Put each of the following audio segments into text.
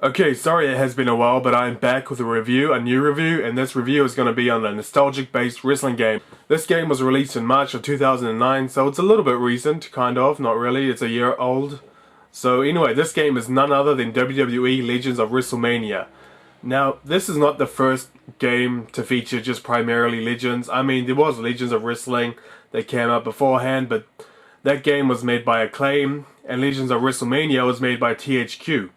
Okay, sorry it has been a while, but I'm back with a new review, and this review is going to be on a nostalgic-based wrestling game. This game was released in March of 2009, so it's a little bit recent, kind of, not really, it's a year old. So anyway, this game is none other than WWE Legions of Wrestlemania. Now, this is not the first game to feature just primarily Legends. I mean, there was Legions of Wrestling that came out beforehand, but that game was made by Acclaim, and Legions of Wrestlemania was made by THQ.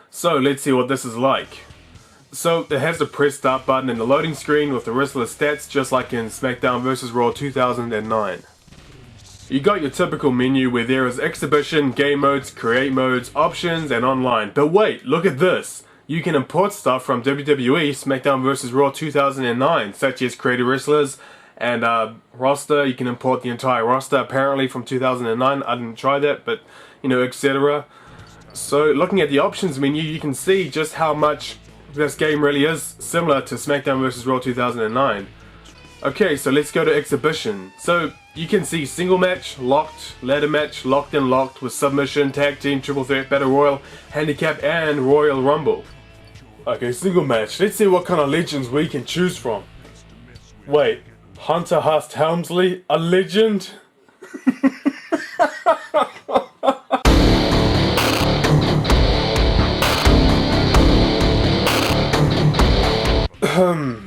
So let's see what this is like. So it has the press start button in the loading screen with the wrestler stats just like in SmackDown vs. Raw 2009. You got your typical menu where there is exhibition, game modes, create modes, options and online. But wait, look at this! You can import stuff from WWE SmackDown vs. Raw 2009 such as created wrestlers and roster. You can import the entire roster apparently from 2009. I didn't try that, but you know, etc. So looking at the options menu, you can see just how much this game really is similar to SmackDown vs. Raw 2009. Okay, so let's go to exhibition. So you can see single match, locked, ladder match, locked and locked with submission, tag team, triple threat, battle royal, handicap and Royal Rumble. Okay, single match. Let's see what kind of legends we can choose from. Wait, Hunter Hearst Helmsley, a legend?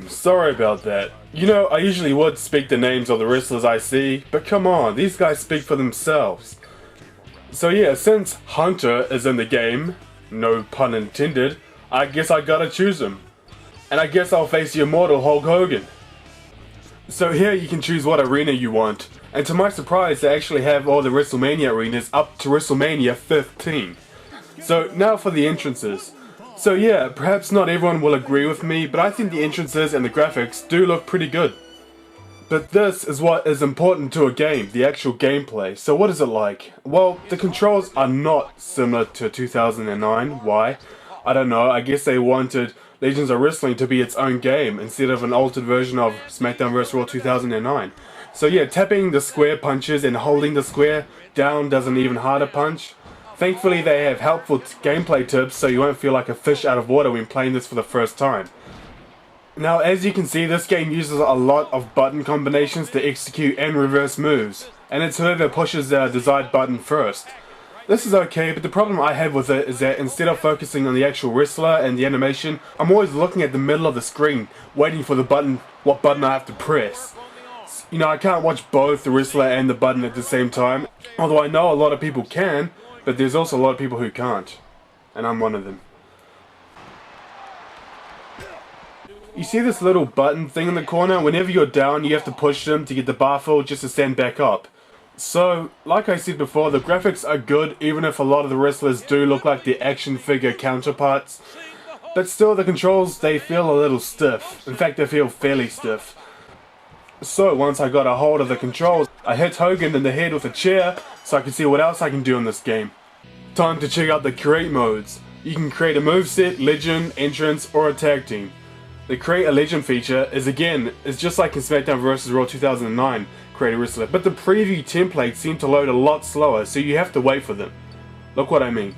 Sorry about that. You know, I usually would speak the names of the wrestlers I see, but come on, these guys speak for themselves. So yeah, since Hunter is in the game, no pun intended, I guess I gotta choose him. And I guess I'll face the immortal Hulk Hogan. So here you can choose what arena you want, and to my surprise they actually have all the WrestleMania arenas up to WrestleMania 15. So now for the entrances. So yeah, perhaps not everyone will agree with me, but I think the entrances and the graphics do look pretty good. But this is what is important to a game, the actual gameplay. So what is it like? Well, the controls are not similar to 2009. Why? I don't know, I guess they wanted Legions of Wrestling to be its own game instead of an altered version of SmackDown vs. Raw 2009. So yeah, tapping the square punches and holding the square down does an even harder punch. Thankfully they have helpful gameplay tips so you won't feel like a fish out of water when playing this for the first time. Now as you can see, this game uses a lot of button combinations to execute and reverse moves, and it's whoever pushes the desired button first. This is okay, but the problem I have with it is that instead of focusing on the actual wrestler and the animation, I'm always looking at the middle of the screen, waiting for the button, what button I have to press. You know, I can't watch both the wrestler and the button at the same time, although I know a lot of people can. But there's also a lot of people who can't, and I'm one of them. You see this little button thing in the corner? Whenever you're down, you have to push them to get the bar filled just to stand back up. So, like I said before, the graphics are good, even if a lot of the wrestlers do look like their action figure counterparts. But still, the controls, they feel a little stiff. In fact, they feel fairly stiff. So once I got a hold of the controls, I hit Hogan in the head with a chair so I can see what else I can do in this game. Time to check out the create modes. You can create a moveset, legend, entrance, or a tag team. The create a legend feature is just like in SmackDown vs. Raw 2009 create a wrestler, but the preview templates seem to load a lot slower, so you have to wait for them. Look what I mean.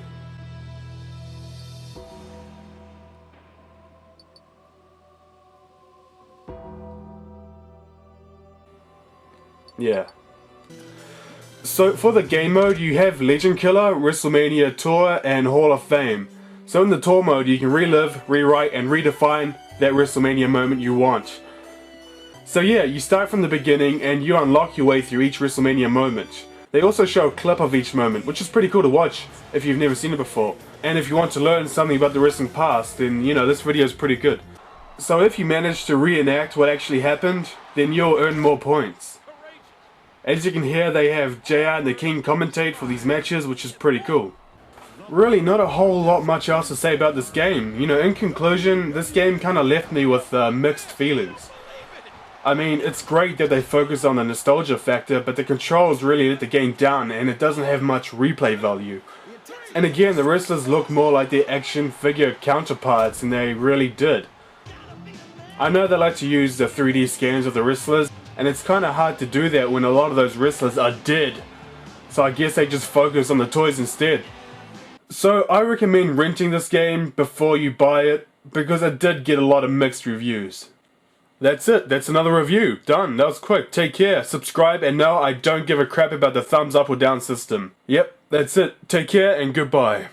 Yeah. So for the game mode, you have Legend Killer, WrestleMania Tour, and Hall of Fame. So in the Tour mode, you can relive, rewrite, and redefine that WrestleMania moment you want. So yeah, you start from the beginning and you unlock your way through each WrestleMania moment. They also show a clip of each moment, which is pretty cool to watch if you've never seen it before. And if you want to learn something about the wrestling past, then you know, this video is pretty good. So if you manage to reenact what actually happened, then you'll earn more points. As you can hear, they have JR and the King commentate for these matches, which is pretty cool. Really, not a whole lot much else to say about this game. You know, in conclusion, this game kind of left me with mixed feelings. I mean, it's great that they focus on the nostalgia factor, but the controls really let the game down and it doesn't have much replay value. And again, the wrestlers look more like their action figure counterparts than they really did. I know they like to use the 3D scans of the wrestlers, and it's kind of hard to do that when a lot of those wrestlers are dead. So I guess they just focus on the toys instead. So I recommend renting this game before you buy it, because it did get a lot of mixed reviews. That's it, that's another review. Done, that was quick. Take care, subscribe, and no, I don't give a crap about the thumbs up or down system. Yep, that's it. Take care and goodbye.